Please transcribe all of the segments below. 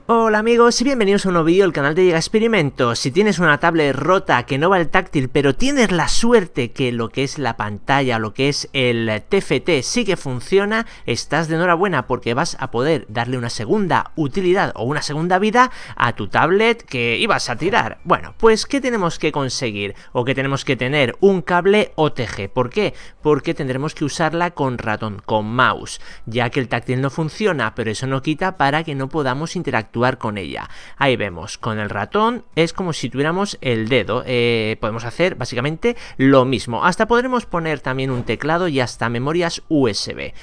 Hola amigos y bienvenidos a un nuevo vídeo del canal de Giga Experimentos. Si tienes una tablet rota que no va el táctil, pero tienes la suerte que lo que es la pantalla, lo que es el TFT sí que funciona, estás de enhorabuena porque vas a poder darle una segunda utilidad o una segunda vida a tu tablet que ibas a tirar. Bueno, pues ¿qué tenemos que conseguir? O que tenemos que tener un cable OTG. ¿Por qué? Porque tendremos que usarla con ratón, con mouse, ya que el táctil no funciona, pero eso no quita para que no podamos interactuar con ella. Ahí vemos, con el ratón es como si tuviéramos el dedo, podemos hacer básicamente lo mismo, hasta podremos poner también un teclado y hasta memorias USB.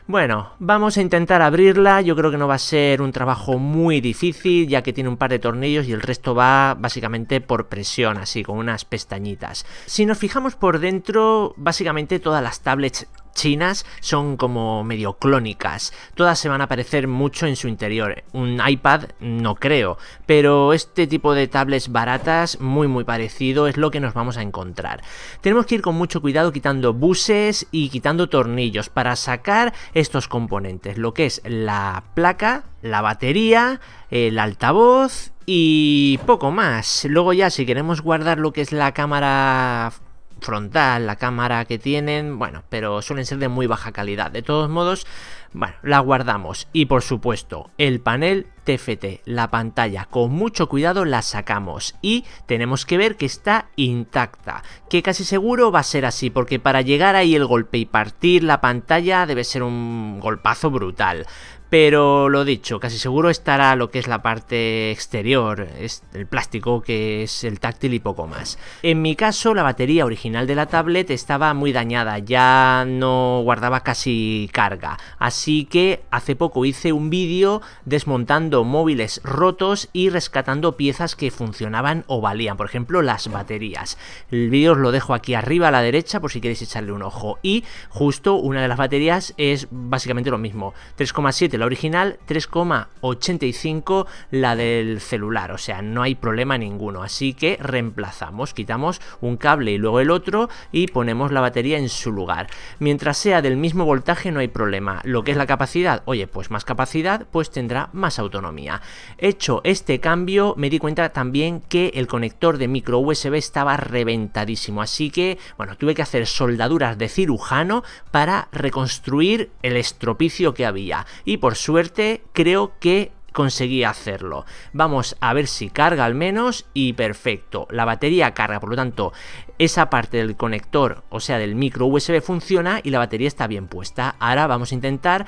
Bueno, vamos a intentar abrirla. Yo creo que no va a ser un trabajo muy difícil, ya que tiene un par de tornillos y el resto va básicamente por presión, así con unas pestañitas. Si nos fijamos por dentro, básicamente todas las tablets chinas son como medio clónicas, todas se van a parecer mucho en su interior. Un iPad no creo, pero este tipo de tablets baratas muy parecido es lo que nos vamos a encontrar. Tenemos que ir con mucho cuidado quitando buses y quitando tornillos para sacar estos componentes, lo que es la placa, la batería, el altavoz y poco más. Luego ya si queremos guardar lo que es la cámara frontal, la cámara que tienen, bueno, pero suelen ser de muy baja calidad. De todos modos, bueno, la guardamos. Y por supuesto, el panel TFT, la pantalla, con mucho cuidado la sacamos y tenemos que ver que está intacta, que casi seguro va a ser así, porque para llegar ahí el golpe y partir la pantalla debe ser un golpazo brutal. Pero lo dicho, casi seguro estará lo que es la parte exterior, es el plástico que es el táctil y poco más. En mi caso, la batería original de la tablet estaba muy dañada, ya no guardaba casi carga. Así que hace poco hice un vídeo desmontando móviles rotos y rescatando piezas que funcionaban o valían, por ejemplo las baterías. El vídeo os lo dejo aquí arriba a la derecha por si queréis echarle un ojo. Y justo una de las baterías es básicamente lo mismo, 3,7 la original, 3,85 la del celular, o sea, no hay problema ninguno, así que reemplazamos, quitamos un cable y luego el otro y ponemos la batería en su lugar. Mientras sea del mismo voltaje no hay problema. Lo que es la capacidad, oye, pues más capacidad, pues tendrá más autonomía. Hecho este cambio, me di cuenta también que el conector de micro USB estaba reventadísimo, así que, bueno, tuve que hacer soldaduras de cirujano para reconstruir el estropicio que había y por suerte creo que conseguí hacerlo. Vamos a ver si carga al menos y perfecto. La batería carga, por lo tanto esa parte del conector, o sea del micro USB funciona y la batería está bien puesta. Ahora vamos a intentar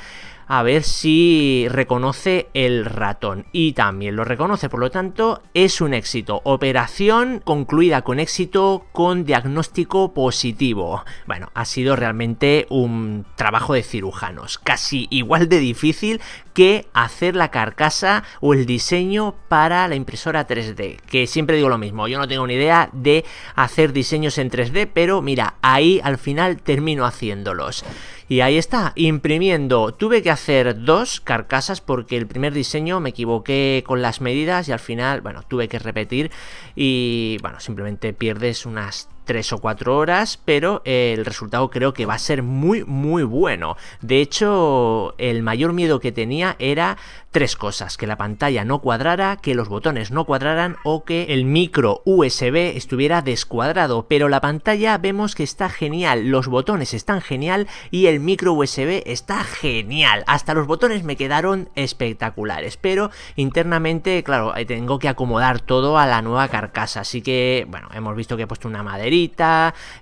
a ver si reconoce el ratón y también lo reconoce, por lo tanto es un éxito. Operación concluida con éxito, con diagnóstico positivo. Bueno, ha sido realmente un trabajo de cirujanos, casi igual de difícil que hacer la carcasa o el diseño para la impresora 3D, que siempre digo lo mismo, yo no tengo ni idea de hacer diseños en 3D, pero mira, ahí al final termino haciéndolos. Y ahí está, imprimiendo. Tuve que hacer dos carcasas porque el primer diseño me equivoqué con las medidas y al final, bueno, tuve que repetir y, bueno, simplemente pierdes unas 3 o 4 horas, pero el resultado creo que va a ser muy bueno. De hecho, el mayor miedo que tenía era tres cosas: que la pantalla no cuadrara, que los botones no cuadraran o que el micro USB estuviera descuadrado, pero la pantalla vemos que está genial, los botones están genial y el micro USB está genial. Hasta los botones me quedaron espectaculares, pero internamente, claro, tengo que acomodar todo a la nueva carcasa, así que, bueno, hemos visto que he puesto una maderita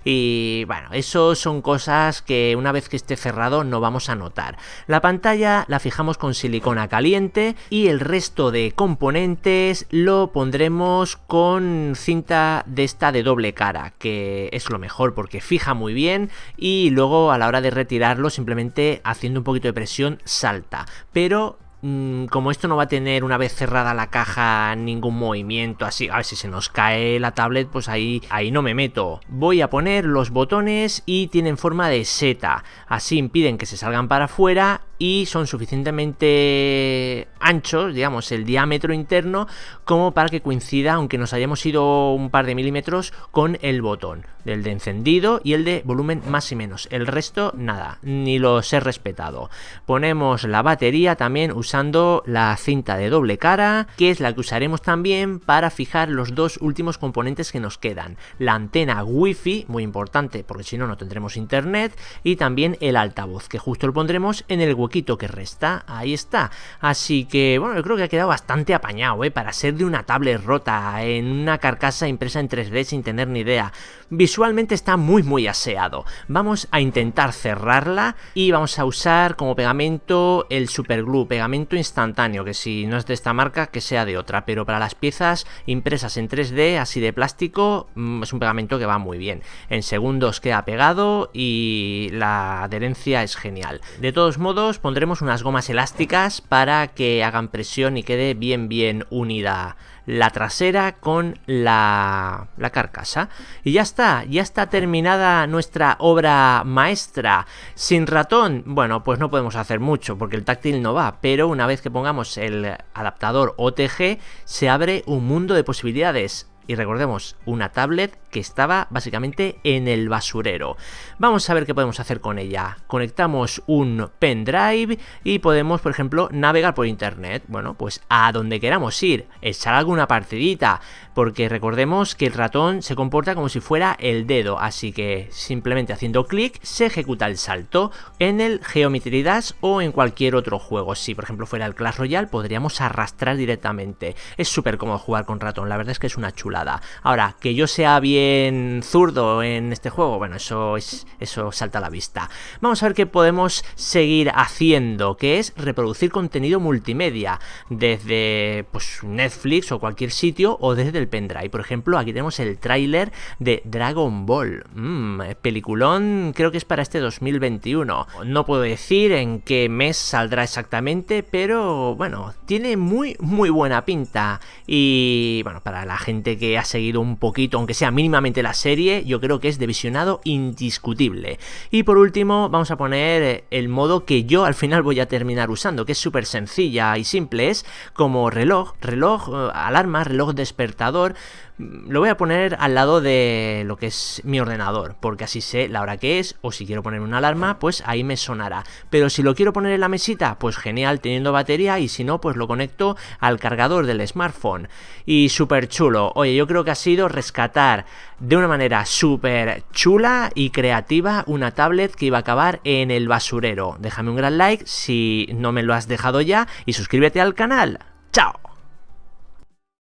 y bueno, eso son cosas que una vez que esté cerrado no vamos a notar. La pantalla la fijamos con silicona caliente y el resto de componentes lo pondremos con cinta de esta de doble cara, que es lo mejor porque fija muy bien y luego a la hora de retirarlo simplemente haciendo un poquito de presión salta, pero como esto no va a tener una vez cerrada la caja ningún movimiento así, a ver si se nos cae la tablet, pues ahí no me meto. Voy a poner los botones y tienen forma de seta, así impiden que se salgan para afuera y son suficientemente anchos, digamos, el diámetro interno, como para que coincida, aunque nos hayamos ido un par de milímetros, con el botón, el de encendido y el de volumen más y menos. El resto, nada, ni los he respetado. Ponemos la batería también usando la cinta de doble cara, que es la que usaremos también para fijar los dos últimos componentes que nos quedan. La antena wifi, muy importante porque si no, no tendremos internet, y también el altavoz, que justo lo pondremos en el huequito que resta. Ahí está. Así que, bueno, yo creo que ha quedado bastante apañado, para ser de una tablet rota, en una carcasa impresa en 3D sin tener ni idea. Visualmente está muy aseado. Vamos a intentar cerrarla y vamos a usar como pegamento el Superglue, pegamento instantáneo, que si no es de esta marca, que sea de otra, pero para las piezas impresas en 3D, así de plástico, es un pegamento que va muy bien. En segundos queda pegado y la adherencia es genial. De todos modos, pondremos unas gomas elásticas para que hagan presión y quede bien unida la trasera con la carcasa. Y ya está terminada nuestra obra maestra. Sin ratón, bueno, pues no podemos hacer mucho porque el táctil no va, pero una vez que pongamos el adaptador OTG se abre un mundo de posibilidades. Y recordemos, una tablet que estaba básicamente en el basurero. Vamos a ver qué podemos hacer con ella. Conectamos un pendrive y podemos, por ejemplo, navegar por internet. Bueno, pues a donde queramos ir, echar alguna partidita, porque recordemos que el ratón se comporta como si fuera el dedo, así que simplemente haciendo clic se ejecuta el salto en el Geometry Dash o en cualquier otro juego. Si por ejemplo fuera el Clash Royale, podríamos arrastrar directamente. Es súper cómodo jugar con ratón, la verdad es que es una chulada. Ahora, que yo sea bien zurdo en este juego, bueno, eso salta a la vista. Vamos a ver qué podemos seguir haciendo, que es reproducir contenido multimedia desde pues Netflix o cualquier sitio, o desde el pendrive. Por ejemplo, aquí tenemos el tráiler de Dragon Ball, peliculón, creo que es para este 2021. No puedo decir en qué mes saldrá exactamente, pero bueno, tiene muy buena pinta. Y bueno, para la gente que ha seguido un poquito, aunque sea mínimamente la serie, yo creo que es de visionado indiscutible. Y por último vamos a poner el modo que yo al final voy a terminar usando, que es súper sencilla y simple, es como reloj, alarma, reloj despertador. Lo voy a poner al lado de lo que es mi ordenador, porque así sé la hora que es, o si quiero poner una alarma, pues ahí me sonará. Pero si lo quiero poner en la mesita, pues genial, teniendo batería, y si no, pues lo conecto al cargador del smartphone. Y súper chulo. Oye, yo creo que ha sido rescatar de una manera súper chula y creativa una tablet que iba a acabar en el basurero. Déjame un gran like si no me lo has dejado ya y suscríbete al canal. ¡Chao!